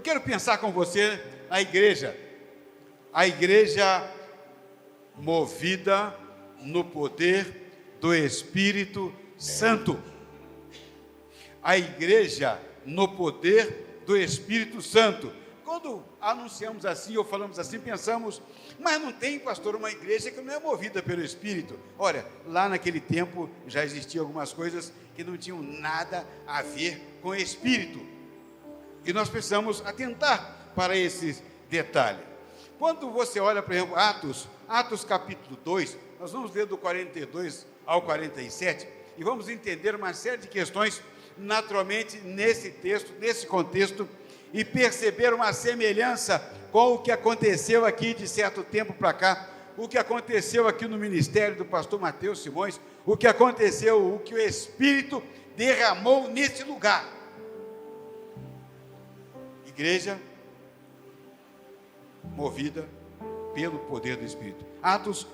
quero pensar com você a igreja movida no poder do Espírito Santo. A igreja no poder do Espírito Santo. Quando anunciamos assim ou falamos assim, pensamos, mas não tem, pastor, uma igreja que não é movida pelo Espírito. Olha, lá naquele tempo já existiam algumas coisas que não tinham nada a ver com o Espírito. E nós precisamos atentar para esses detalhes. Quando você olha, por exemplo, Atos capítulo 2, nós vamos ler do 42 ao 47, e vamos entender uma série de questões, naturalmente, nesse texto, nesse contexto, e perceber uma semelhança com o que aconteceu aqui de certo tempo para cá, o que aconteceu aqui no ministério do pastor Mateus Simões, o que aconteceu, o que o Espírito derramou nesse lugar. Igreja movida pelo poder do Espírito. Atos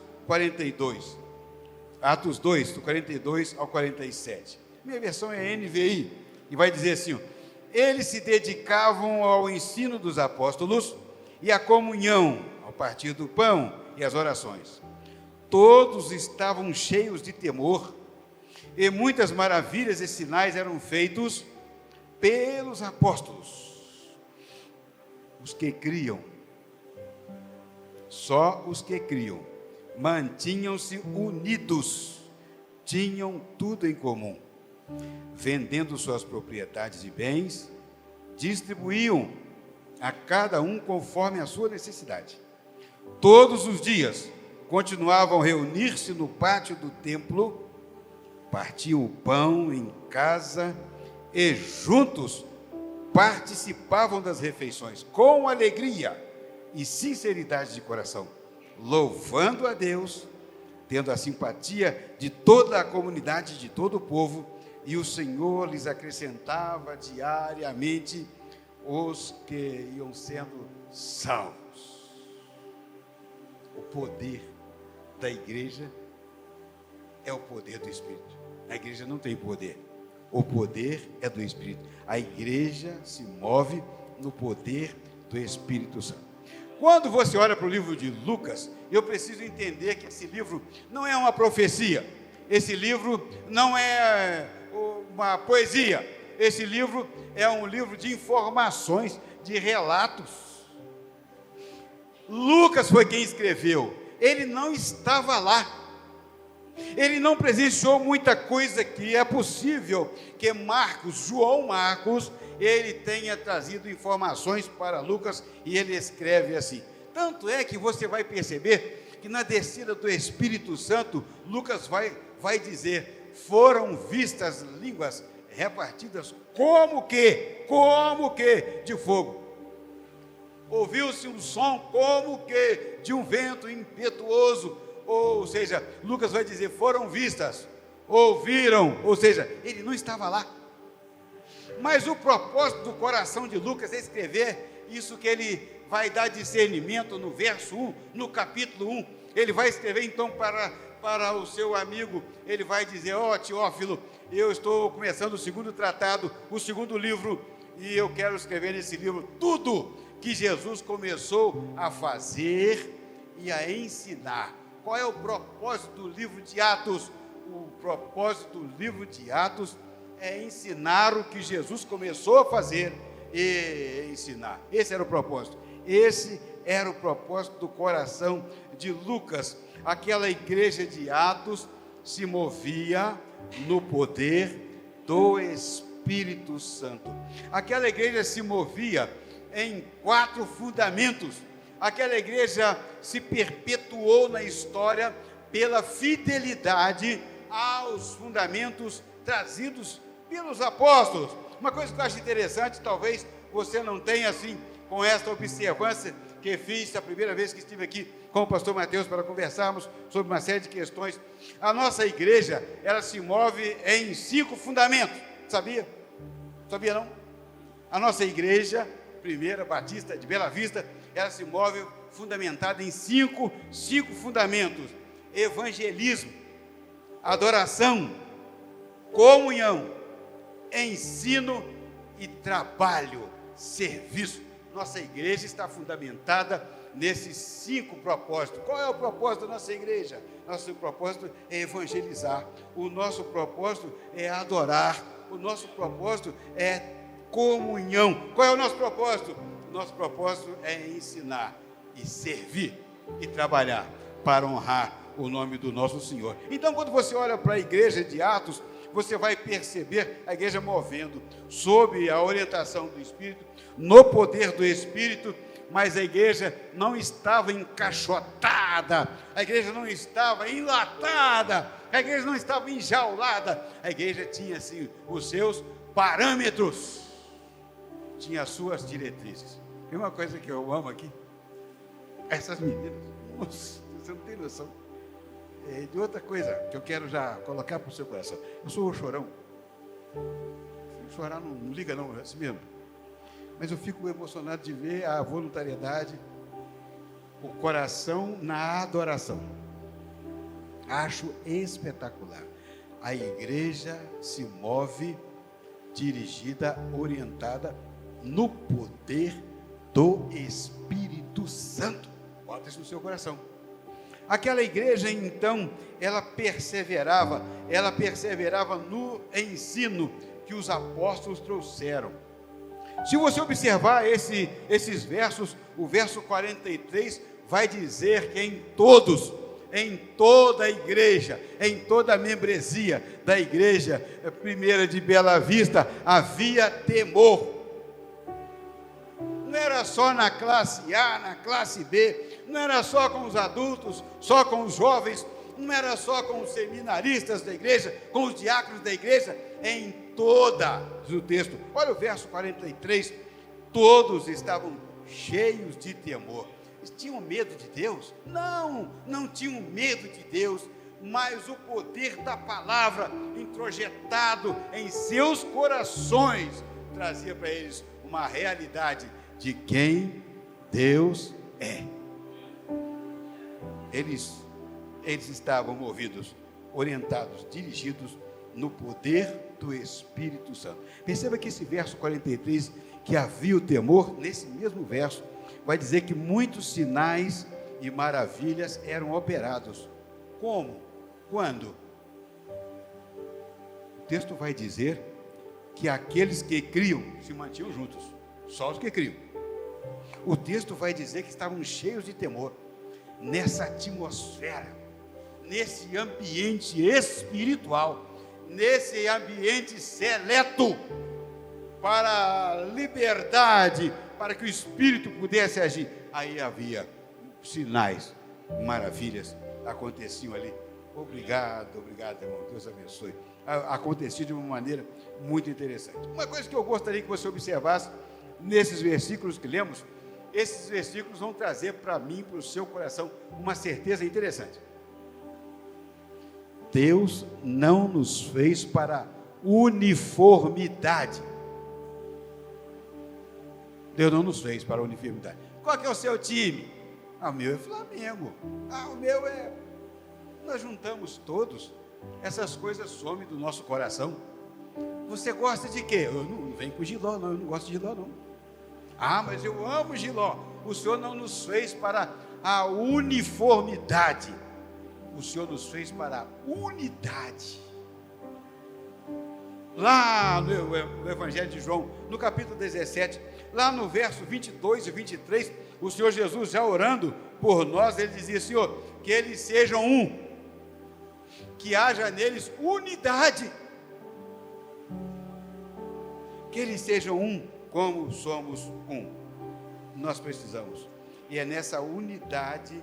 2, do 42 ao 47. Minha versão é NVI, e vai dizer assim: eles se dedicavam ao ensino dos apóstolos e à comunhão, ao partir do pão e às orações. Todos estavam cheios de temor, e muitas maravilhas e sinais eram feitos pelos apóstolos. Os que criam, só os que criam, mantinham-se unidos, tinham tudo em comum. Vendendo suas propriedades e bens, distribuíam a cada um conforme a sua necessidade. Todos os dias continuavam a reunir-se no pátio do templo, partiam o pão em casa e juntos participavam das refeições com alegria e sinceridade de coração, louvando a Deus, tendo a simpatia de toda a comunidade, de todo o povo, e o Senhor lhes acrescentava diariamente os que iam sendo salvos. O poder da igreja é o poder do Espírito. A igreja não tem poder. O poder é do Espírito. A igreja se move no poder do Espírito Santo. Quando você olha para o livro de Lucas, eu preciso entender que esse livro não é uma profecia. Esse livro não é uma poesia. Esse livro é um livro de informações, de relatos. Lucas foi quem escreveu. Ele não estava lá. Ele não presenciou muita coisa que é possível que João Marcos, ele tenha trazido informações para Lucas e ele escreve assim. Tanto é que você vai perceber que na descida do Espírito Santo, Lucas vai dizer, foram vistas línguas repartidas como que de fogo. Ouviu-se um som como que de um vento impetuoso, ou seja, Lucas vai dizer, foram vistas, ouviram, ou seja, ele não estava lá. Mas o propósito do coração de Lucas é escrever isso que ele vai dar discernimento no verso 1, no capítulo 1. Ele vai escrever então para o seu amigo, ele vai dizer, Teófilo, eu estou começando o segundo tratado, o segundo livro, e eu quero escrever nesse livro tudo que Jesus começou a fazer e a ensinar. Qual é o propósito do livro de Atos? O propósito do livro de Atos é ensinar o que Jesus começou a fazer e ensinar. Esse era o propósito. Esse era o propósito do coração de Lucas. Aquela igreja de Atos se movia no poder do Espírito Santo. Aquela igreja se movia em 4 fundamentos. Aquela igreja se perpetuou na história pela fidelidade aos fundamentos trazidos pelos apóstolos. Uma coisa que eu acho interessante, talvez você não tenha assim, com esta observância que fiz a primeira vez que estive aqui com o pastor Mateus para conversarmos sobre uma série de questões. A nossa igreja, ela se move em 5 fundamentos, sabia? Sabia não? A nossa igreja, Primeira Batista de Bela Vista, ela se move fundamentada em 5 fundamentos: evangelismo, adoração, comunhão, ensino e trabalho, serviço. Nossa igreja está fundamentada nesses 5 propósitos. Qual é o propósito da nossa igreja? Nosso propósito é evangelizar. O nosso propósito é adorar. O nosso propósito é comunhão. Qual é o nosso propósito? O nosso propósito é ensinar e servir e trabalhar para honrar o nome do nosso Senhor. Então, quando você olha para a igreja de Atos, você vai perceber a igreja movendo sob a orientação do Espírito, no poder do Espírito, mas a igreja não estava encaixotada, a igreja não estava enlatada, a igreja não estava enjaulada, a igreja tinha assim os seus parâmetros, tinha as suas diretrizes. E uma coisa que eu amo aqui, essas meninas, nossa, você não tem noção, de outra coisa que eu quero já colocar para o seu coração. Eu sou o chorão, chorar não liga não, é assim mesmo. Mas eu fico emocionado de ver a voluntariedade, o coração na adoração. Acho espetacular. A igreja se move dirigida, orientada no poder do Espírito Santo. Bota isso no seu coração. Aquela igreja, então, ela perseverava no ensino que os apóstolos trouxeram. Se você observar esses versos, o verso 43 vai dizer que em toda a igreja, em toda a membresia da igreja primeira de Bela Vista, havia temor. Não era só na classe A, na classe B, não era só com os adultos, só com os jovens, não era só com os seminaristas da igreja, com os diáconos da igreja, em toda, diz o texto, olha o verso 43, todos estavam cheios de temor. Eles tinham medo de Deus? Não tinham medo de Deus, mas o poder da palavra introjetado em seus corações trazia para eles uma realidade de quem Deus é. Eles estavam movidos, orientados, dirigidos no poder do Espírito Santo. Perceba que esse verso 43, que havia o temor, nesse mesmo verso, vai dizer que muitos sinais e maravilhas eram operados. Como? Quando? O texto vai dizer que aqueles que criam se mantinham juntos, só os que criam. O texto vai dizer que estavam cheios de temor, nessa atmosfera, nesse ambiente espiritual, nesse ambiente seleto, para a liberdade, para que o Espírito pudesse agir. Aí havia sinais, maravilhas, aconteciam ali. Obrigado, irmão, Deus abençoe. Acontecia de uma maneira muito interessante. Uma coisa que eu gostaria que você observasse, nesses versículos que lemos, esses versículos vão trazer para mim, para o seu coração, uma certeza interessante. Deus não nos fez para uniformidade. Deus não nos fez para uniformidade. Qual que é o seu time? O meu é Flamengo. O meu é... Nós juntamos todos. Essas coisas somem do nosso coração. Você gosta de quê? Eu não venho com Giló, não. Eu não gosto de Giló, não. Mas eu amo Giló. O Senhor não nos fez para a uniformidade. O Senhor nos fez para a unidade. Lá no Evangelho de João, no capítulo 17, lá no verso 22 e 23, o Senhor Jesus já orando por nós, ele dizia: Senhor, que eles sejam um, que haja neles unidade, que eles sejam um, como somos um. Nós precisamos, e é nessa unidade,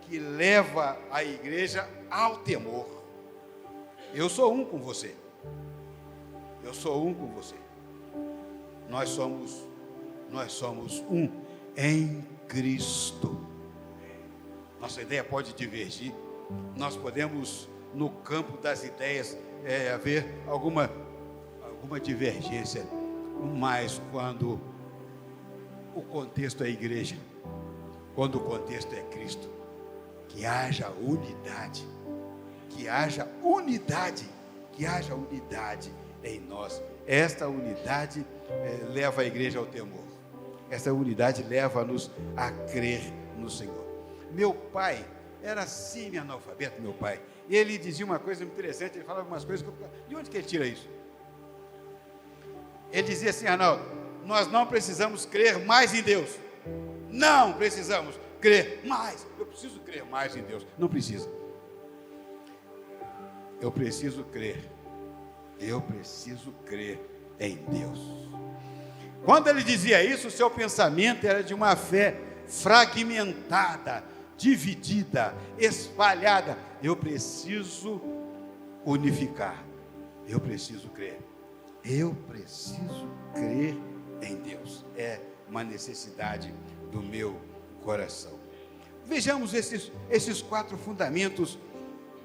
que leva a igreja ao temor. Eu sou um com você. Eu sou um com você. Nós somos um em Cristo. Nossa ideia pode divergir. Nós podemos, no campo das ideias, haver alguma divergência. Mas quando o contexto é a igreja, quando o contexto é Cristo, que haja unidade, que haja unidade em nós. Esta unidade leva a igreja ao temor. essa unidade leva-nos a crer no Senhor. Meu pai era semi-analfabeto, meu pai. E ele dizia uma coisa interessante, ele falava algumas coisas, de onde que ele tira isso? Ele dizia assim: Arnaldo, nós não precisamos crer mais em Deus. Não precisamos crer mais. Eu preciso crer mais em Deus. Não precisa. Eu preciso crer. Eu preciso crer em Deus. Quando ele dizia isso, o seu pensamento era de uma fé fragmentada, dividida, espalhada. Eu preciso unificar. Eu preciso crer. Eu preciso crer em Deus. É uma necessidade do meu coração. Vejamos esses 4 fundamentos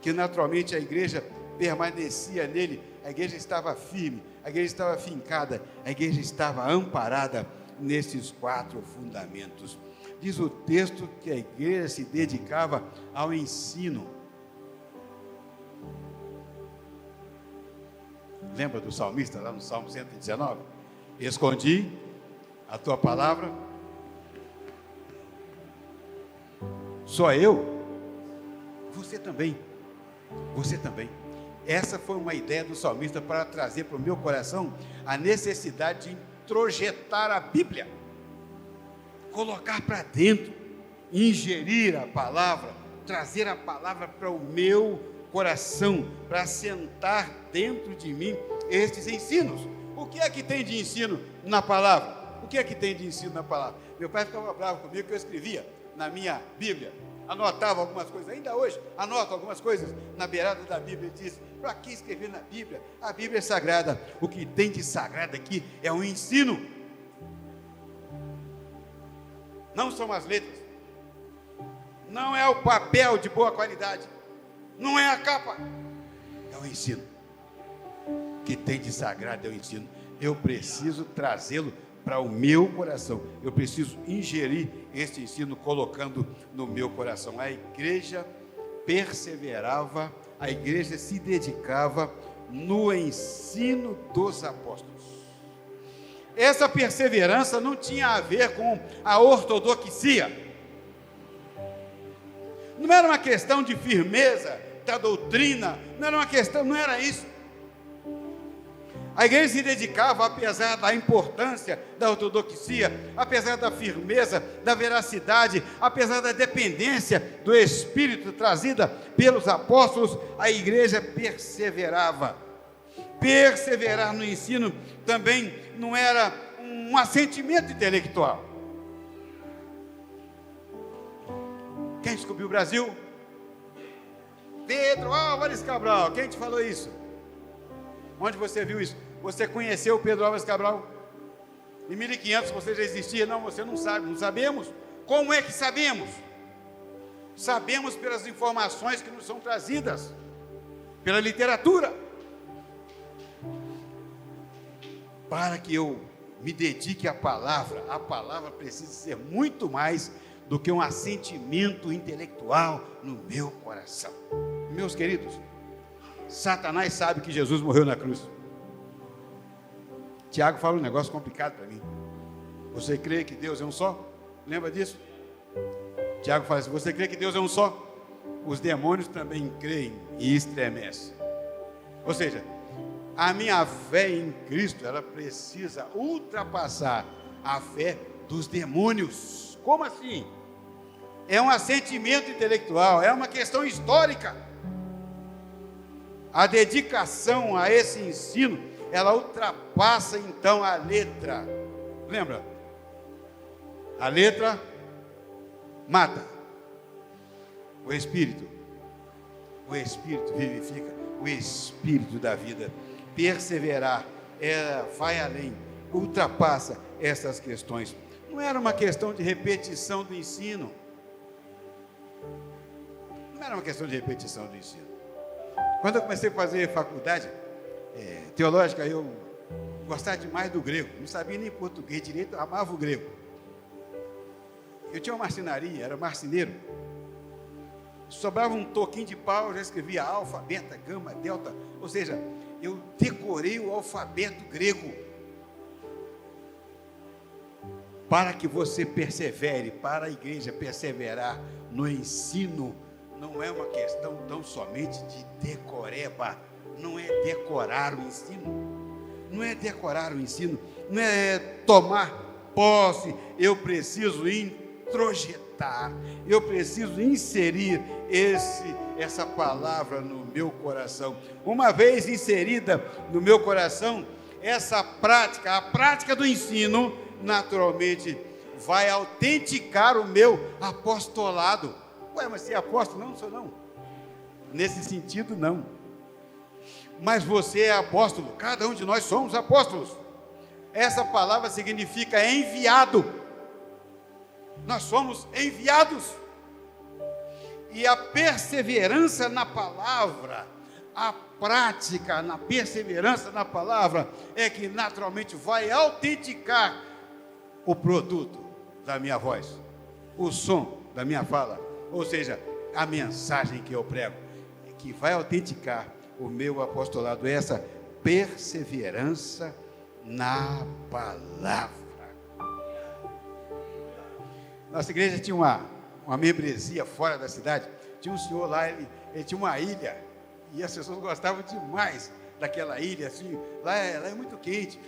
que naturalmente a igreja permanecia nele. A igreja estava firme, a igreja estava fincada, a igreja estava amparada nesses 4 fundamentos. Diz o texto que a igreja se dedicava ao ensino. Lembra do salmista lá no Salmo 119? Escondi a tua palavra. Só eu? Você também. Você também. Essa foi uma ideia do salmista para trazer para o meu coração a necessidade de introjetar a Bíblia, colocar para dentro, ingerir a palavra, trazer a palavra para o meu coração, para assentar dentro de mim estes ensinos. O que é que tem de ensino na palavra? O que é que tem de ensino na palavra? Meu pai ficava bravo comigo que eu escrevia na minha Bíblia, anotava algumas coisas, ainda hoje anoto algumas coisas na beirada da Bíblia e diz: para que escrever na Bíblia? A Bíblia é sagrada. O que tem de sagrado aqui é um ensino. Não são as letras, não é o papel de boa qualidade, não é a capa, é o ensino. O que tem de sagrado é o ensino. Eu preciso trazê-lo para o meu coração. Eu preciso ingerir este ensino, colocando no meu coração. A igreja perseverava, a igreja se dedicava no ensino dos apóstolos. Essa perseverança não tinha a ver com a ortodoxia. Não era uma questão de firmeza da doutrina, não era isso. A igreja se dedicava, apesar da importância da ortodoxia, apesar da firmeza, da veracidade, apesar da dependência do Espírito trazida pelos apóstolos, a igreja perseverava. Perseverar no ensino também não era um assentimento intelectual. Quem descobriu o Brasil? Pedro Álvares Cabral. Quem te falou isso? Onde você viu isso? Você conheceu o Pedro Álvares Cabral? Em 1500 você já existia? Não, você não sabe, não sabemos. Como é que sabemos? Sabemos pelas informações que nos são trazidas, pela literatura. Para que eu me dedique à palavra, a palavra precisa ser muito mais do que um assentimento intelectual no meu coração. Meus queridos, Satanás sabe que Jesus morreu na cruz. Tiago fala um negócio complicado para mim. Você crê que Deus é um só? Lembra disso? Tiago fala assim: você crê que Deus é um só? Os demônios também creem e estremecem. Ou seja, a minha fé em Cristo, ela precisa ultrapassar a fé dos demônios. Como assim? É um assentimento intelectual, é uma questão histórica. A dedicação a esse ensino, ela ultrapassa então a letra. Lembra? A letra mata. O Espírito vivifica. O Espírito da vida. Perseverar, vai além, ultrapassa essas questões. Não era uma questão de repetição do ensino. Não era uma questão de repetição do ensino. Quando eu comecei a fazer faculdade teológica, eu gostava demais do grego. Não sabia nem português direito, eu amava o grego. Eu tinha uma marcenaria, era marceneiro. Sobrava um toquinho de pau, eu já escrevia alfa, beta, gama, delta. Ou seja, eu decorei o alfabeto grego. para que você persevere, para a igreja perseverar no ensino, não é uma questão tão somente de decoreba, não é decorar o ensino, não é decorar o ensino, não é tomar posse, eu preciso introjetar, eu preciso inserir essa palavra no meu coração. Uma vez inserida no meu coração, essa prática, a prática do ensino, naturalmente vai autenticar o meu apostolado. Ué, mas você é apóstolo? Não, sou não. Nesse sentido, não. Mas você é apóstolo, cada um de nós somos apóstolos. Essa palavra significa enviado. Nós somos enviados. E a perseverança na palavra, a prática na perseverança na palavra, é que naturalmente vai autenticar o produto da minha voz, o som da minha fala, ou seja, a mensagem que eu prego, que vai autenticar o meu apostolado, essa perseverança na palavra. Nossa igreja tinha uma membresia fora da cidade, tinha um senhor lá, ele tinha uma ilha, e as pessoas gostavam demais daquela ilha, assim, lá é muito quente,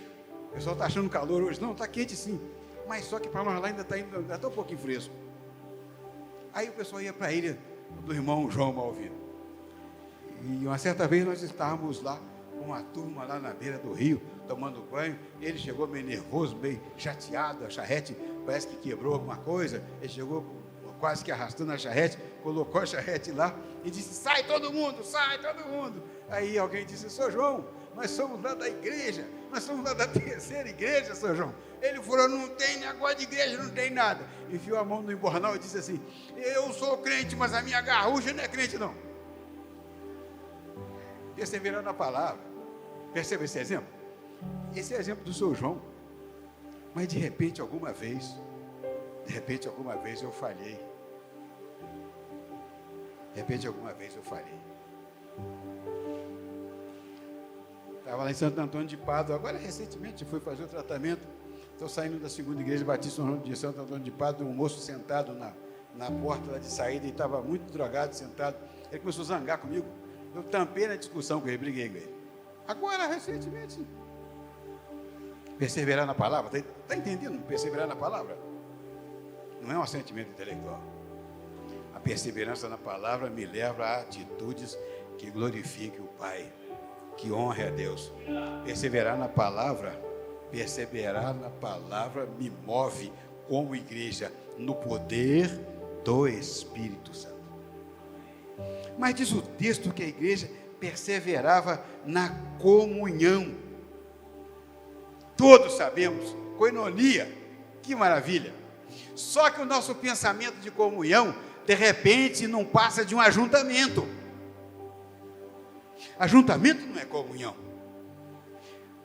o pessoal está achando calor hoje, não, está quente sim, mas só que para nós lá ainda está um pouquinho fresco. Aí o pessoal ia para a ilha do irmão João Malvino, e uma certa vez nós estávamos lá, com uma turma lá na beira do rio, tomando banho, ele chegou meio nervoso, meio chateado, a charrete parece que quebrou alguma coisa, ele chegou quase que arrastando a charrete, colocou a charrete lá e disse, sai todo mundo, sai todo mundo. Aí alguém disse, Sr. João, nós somos lá da igreja, nós somos lá da terceira igreja, Sr. João. Ele falou, não tem negócio de igreja, não tem nada. Enfiou a mão no embornal e disse assim, eu sou crente, mas a minha garrucha não é crente não. Perseverando na palavra. Percebe esse exemplo? Esse é o exemplo do Sr. João. Mas de repente alguma vez eu falhei. Estava lá em Santo Antônio de Pádua, agora recentemente fui fazer o tratamento, estou saindo da segunda igreja batista de Santo Antônio de Pádua, um moço sentado na porta lá de saída, e estava muito drogado, sentado, ele começou a zangar comigo, eu tampei na discussão com ele, briguei com ele, agora recentemente, perseverar na palavra, está entendendo? Perseverar na palavra, não é um assentimento intelectual, a perseverança na palavra me leva a atitudes que glorifiquem o Pai, que honre a Deus. Perseverar na palavra me move como igreja no poder do Espírito Santo. Mas diz o texto que a igreja perseverava na comunhão. Todos sabemos, koinonia, que maravilha. Só que o nosso pensamento de comunhão, de repente, não passa de um ajuntamento. Ajuntamento não é comunhão.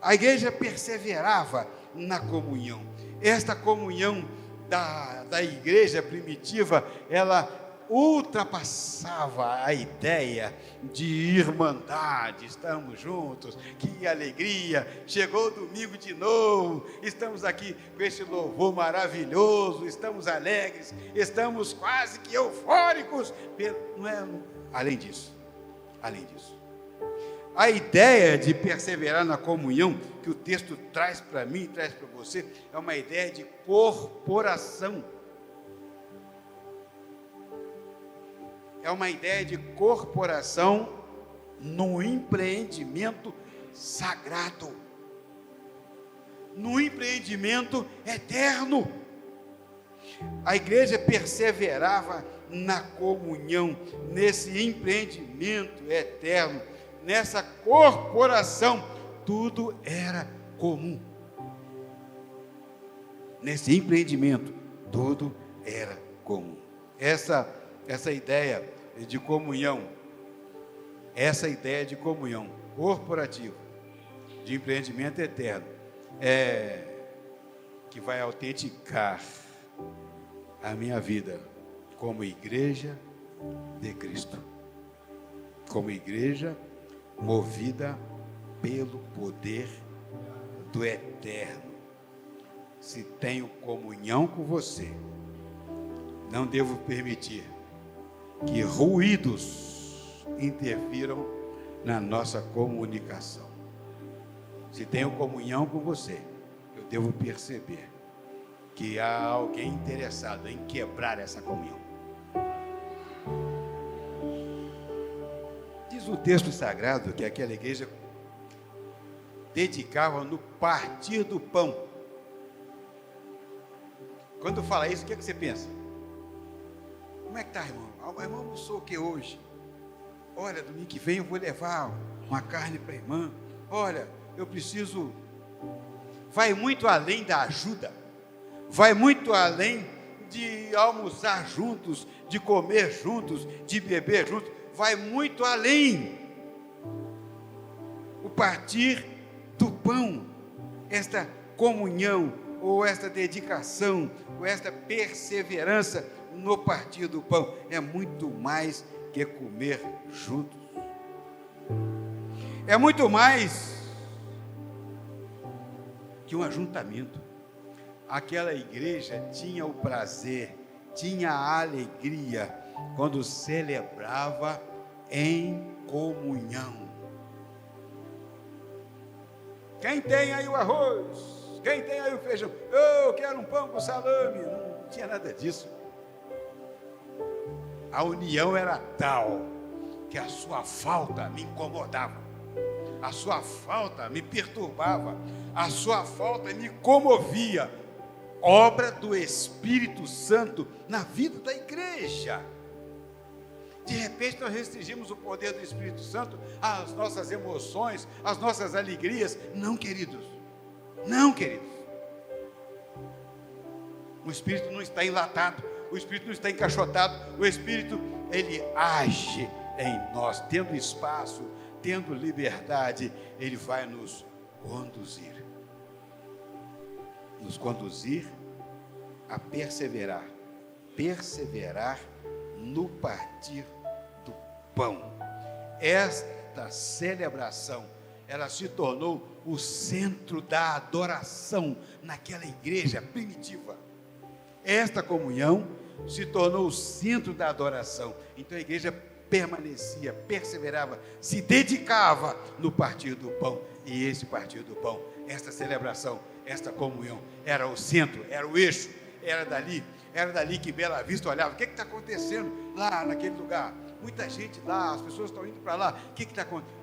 A igreja perseverava na comunhão. Esta comunhão da igreja primitiva, ela ultrapassava a ideia de irmandade, estamos juntos, que alegria, chegou o domingo de novo, estamos aqui com esse louvor maravilhoso, estamos alegres, estamos quase que eufóricos, não é, além disso, a ideia de perseverar na comunhão, que o texto traz para mim, traz para você, é uma ideia de corporação. É uma ideia de corporação no empreendimento sagrado, no empreendimento eterno. A igreja perseverava na comunhão, nesse empreendimento eterno, nessa corporação, tudo era comum. Nesse empreendimento, tudo era comum. Essa ideia de comunhão, corporativa, de empreendimento eterno, que vai autenticar a minha vida como igreja de Cristo, como igreja movida pelo poder do eterno. se tenho comunhão com você, não devo permitir que ruídos interfiram na nossa comunicação. Se tenho comunhão com você, eu devo perceber que há alguém interessado em quebrar essa comunhão. Diz o texto sagrado que aquela igreja dedicava no partir do pão. Quando fala isso, o que é que você pensa? Como é que está, irmão? O irmão almoçou o que hoje? Olha, domingo que vem eu vou levar uma carne para a irmã. Olha, eu preciso... Vai muito além da ajuda. Vai muito além de almoçar juntos, de comer juntos, de beber juntos. Vai muito além. O partir do pão, esta comunhão, ou esta dedicação, ou esta perseverança no partir do pão, é muito mais que comer juntos. É muito mais que um ajuntamento. Aquela igreja tinha o prazer, tinha a alegria, quando celebrava em comunhão. Quem tem aí o arroz? Quem tem aí o feijão? Eu quero um pão com salame. Não tinha nada disso. A união era tal que a sua falta me incomodava, a sua falta me perturbava, a sua falta me comovia. Obra do Espírito Santo na vida da igreja. De repente nós restringimos o poder do Espírito Santo às nossas emoções, às nossas alegrias. Não, queridos. Não, queridos. O Espírito não está enlatado, o Espírito não está encaixotado. O Espírito, ele age em nós, tendo espaço, tendo liberdade, ele vai nos conduzir a perseverar no partir do pão. Esta celebração, ela se tornou o centro da adoração naquela igreja primitiva. Esta comunhão se tornou o centro da adoração. Então a igreja permanecia, perseverava, se dedicava no partir do pão. E esse partir do pão, esta celebração, esta comunhão, era o centro, era o eixo, era dali que Bela Vista olhava. O que está acontecendo lá naquele lugar? Muita gente lá, as pessoas estão indo para lá. O que está acontecendo?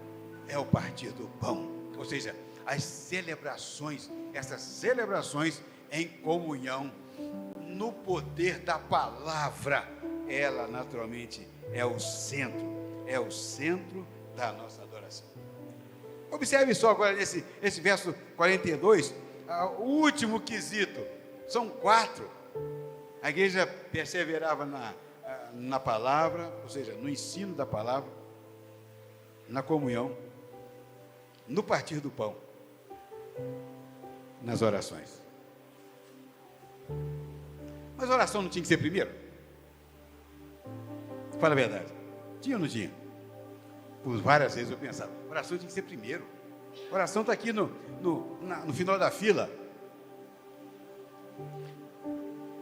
É o partir do pão. Ou seja, as celebrações, essas celebrações em comunhão, no poder da palavra, ela naturalmente é o centro da nossa adoração. Observe só agora esse verso 42, o último quesito, são 4. A igreja perseverava na palavra, ou seja, no ensino da palavra, na comunhão, no partir do pão, nas orações. Mas a oração não tinha que ser primeiro? Fala a verdade. Tinha ou não tinha? Por várias vezes eu pensava, oração tinha que ser primeiro. A oração está aqui no final da fila.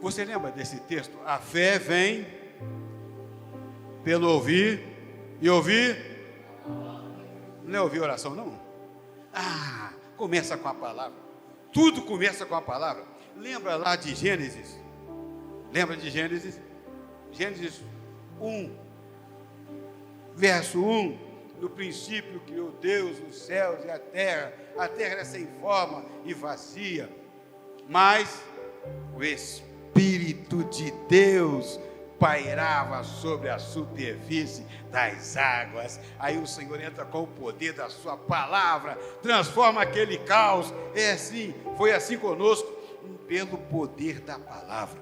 Você lembra desse texto? A fé vem pelo ouvir, e ouvir, não é ouvir oração não? Começa com a palavra. Tudo começa com a palavra. Lembra lá de Gênesis? Lembra de Gênesis? Gênesis 1, verso 1. No princípio criou Deus os céus e a terra era sem forma e vazia, mas o Espírito de Deus pairava sobre a superfície das águas. Aí o Senhor entra com o poder da sua palavra, transforma aquele caos. Foi assim conosco, pelo poder da palavra.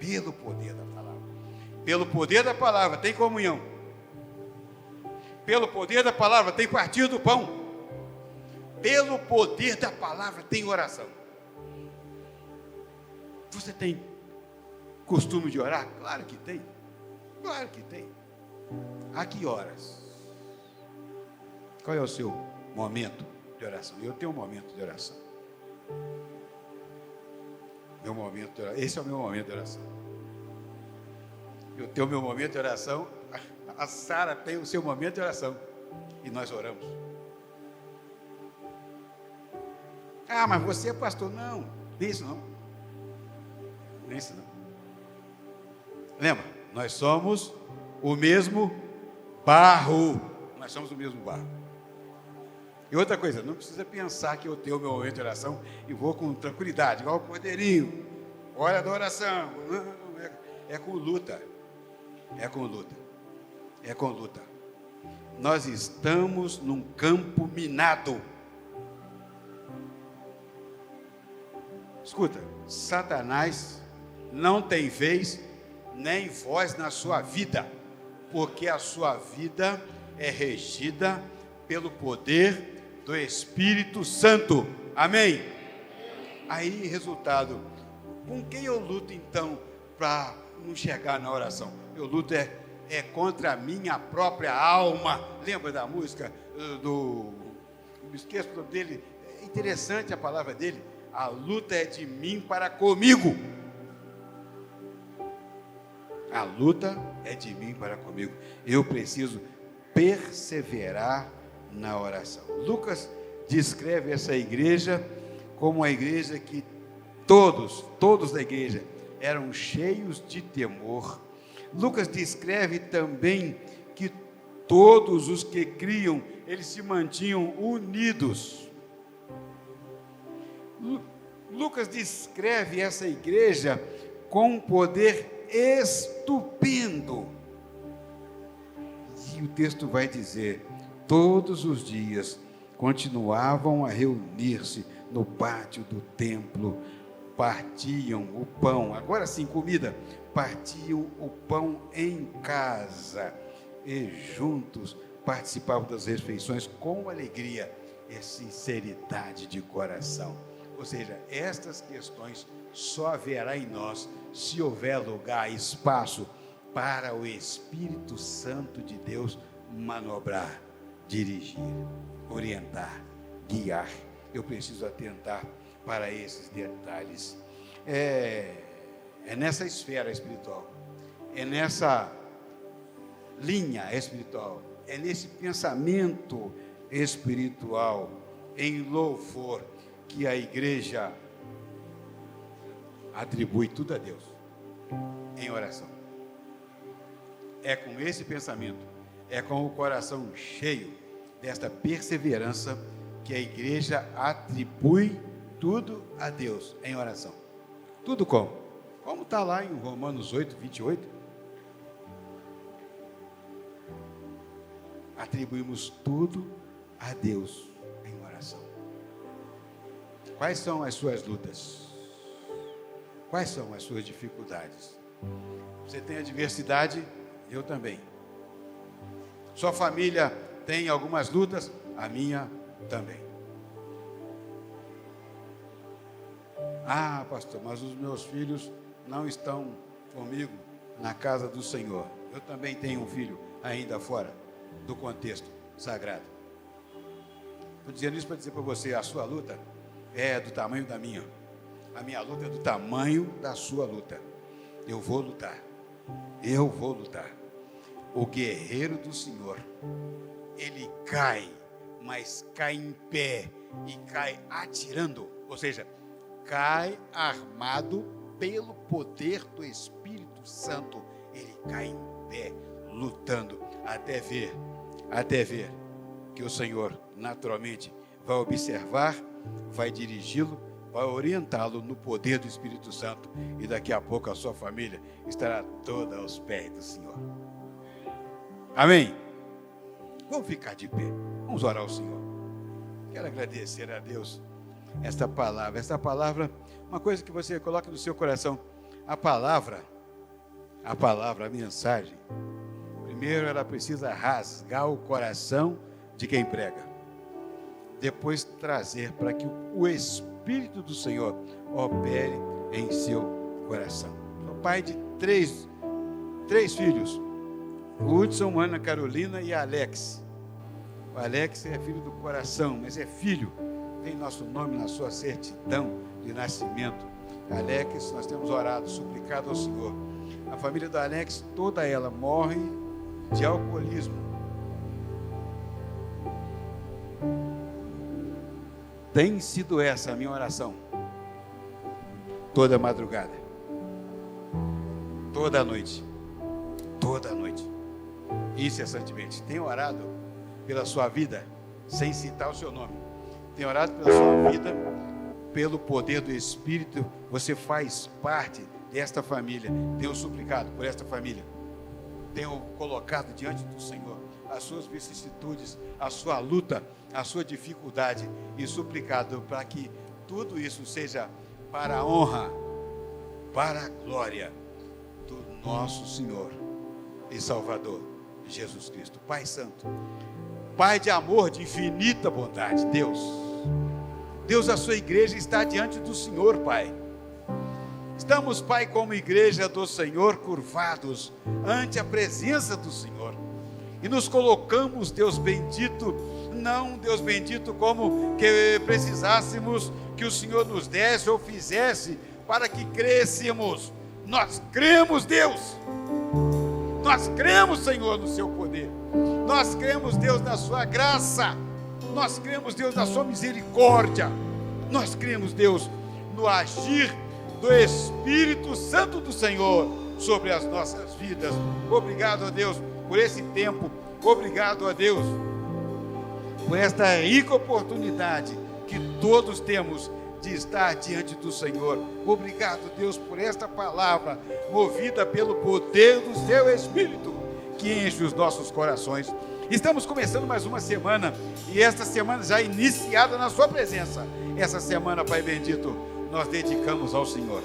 Pelo poder da palavra. Pelo poder da palavra tem comunhão. Pelo poder da palavra tem partir do pão. Pelo poder da palavra tem oração. Você tem costume de orar? Claro que tem. Claro que tem. A que horas? Qual é o seu momento de oração? Eu tenho um momento de oração. Meu momento de oração. Esse é o meu momento de oração. Eu tenho o meu momento de oração, a Sara tem o seu momento de oração, e nós oramos. Ah, mas você é pastor. Não, nem isso não. Nem isso não. Lembra, nós somos o mesmo barro. Nós somos o mesmo barro. E outra coisa, não precisa pensar que eu tenho o meu momento de oração e vou com tranquilidade, igual o cordeirinho. Hora da oração. Não, é com luta. É com luta. É com luta. Nós estamos num campo minado. Escuta, Satanás não tem vez nem voz na sua vida, porque a sua vida é regida pelo poder do Espírito Santo. Amém? Aí, resultado, com quem eu luto então para não chegar na oração? Eu luto é contra a minha própria alma. Lembra da música me esqueço o nome dele, é interessante a palavra dele. A luta é de mim para comigo. A luta é de mim para comigo. Eu preciso perseverar na oração. Lucas descreve essa igreja como uma igreja que todos da igreja eram cheios de temor. Lucas descreve também que todos os que criam, eles se mantinham unidos. Lucas descreve essa igreja com um poder estupendo. E o texto vai dizer: todos os dias continuavam a reunir-se no pátio do templo, partiam o pão, agora sim, comida, partiam o pão em casa e juntos participavam das refeições com alegria e sinceridade de coração. Ou seja, estas questões só haverá em nós se houver lugar, espaço para o Espírito Santo de Deus manobrar, dirigir, orientar, guiar. Eu preciso atentar para esses detalhes. É nessa esfera espiritual, é nessa linha espiritual, é nesse pensamento espiritual, em louvor, que a igreja atribui tudo a Deus, em oração. É com esse pensamento, é com o coração cheio desta perseverança que a igreja atribui tudo a Deus, em oração. Tudo como? Como está lá em Romanos 8, 28. Atribuímos tudo a Deus em oração. Quais são as suas lutas? Quais são as suas dificuldades? Você tem adversidade? Eu também. Sua família tem algumas lutas? A minha também. Ah, pastor, mas os meus filhos não estão comigo na casa do Senhor. Eu também tenho um filho ainda fora do contexto sagrado. Estou dizendo isso para dizer para você, a sua luta é do tamanho da minha. A minha luta é do tamanho da sua luta. Eu vou lutar. Eu vou lutar. O guerreiro do Senhor, ele cai, mas cai em pé e cai atirando. Ou seja, cai armado pelo poder do Espírito Santo. Ele cai em pé, lutando, até ver que o Senhor naturalmente vai observar, vai dirigi-lo, vai orientá-lo no poder do Espírito Santo, e daqui a pouco a sua família estará toda aos pés do Senhor. Amém? Vamos ficar de pé, vamos orar ao Senhor. Quero agradecer a Deus esta palavra, uma coisa que você coloca no seu coração, a palavra, a mensagem, primeiro ela precisa rasgar o coração de quem prega, depois trazer para que o Espírito do Senhor opere em seu coração. Sou pai de três filhos, Hudson, Ana Carolina e Alex. O Alex é filho do coração, mas é filho, tem nosso nome na sua certidão de nascimento. Alex, nós temos orado, suplicado ao Senhor. A família do Alex, toda ela morre de alcoolismo. Tem sido essa a minha oração. Toda madrugada. Toda noite. Toda noite. Incessantemente. Tenho orado pela sua vida, sem citar o seu nome. Tenho orado pela sua vida, pelo poder do Espírito. Você faz parte desta família. Tenho suplicado por esta família. Tenho colocado diante do Senhor as suas vicissitudes, a sua luta, a sua dificuldade, e suplicado para que tudo isso seja para a honra, para a glória do nosso Senhor e Salvador, Jesus Cristo. Pai Santo, Pai de amor, de infinita bondade, Deus, a sua igreja está diante do Senhor, Pai. Estamos, Pai, como igreja do Senhor, curvados ante a presença do Senhor, e nos colocamos, Deus bendito, não, Deus bendito, como que precisássemos que o Senhor nos desse ou fizesse para que crescêssemos. Nós cremos, Deus, nós cremos, Senhor, no seu poder, nós cremos, Deus, na sua graça, nós cremos, Deus, na sua misericórdia, nós cremos, Deus, no agir do Espírito Santo do Senhor sobre as nossas vidas. Obrigado a Deus por esse tempo, obrigado a Deus por esta rica oportunidade que todos temos de estar diante do Senhor. Obrigado, Deus, por esta palavra movida pelo poder do seu Espírito que enche os nossos corações. Estamos começando mais uma semana, e esta semana já iniciada na sua presença. Essa semana, Pai bendito, nós dedicamos ao Senhor.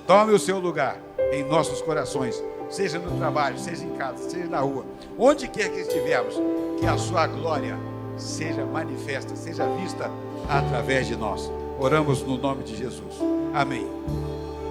Tome o seu lugar em nossos corações, seja no trabalho, seja em casa, seja na rua, onde quer que estivermos, que a sua glória seja manifesta, seja vista através de nós. Oramos no nome de Jesus. Amém.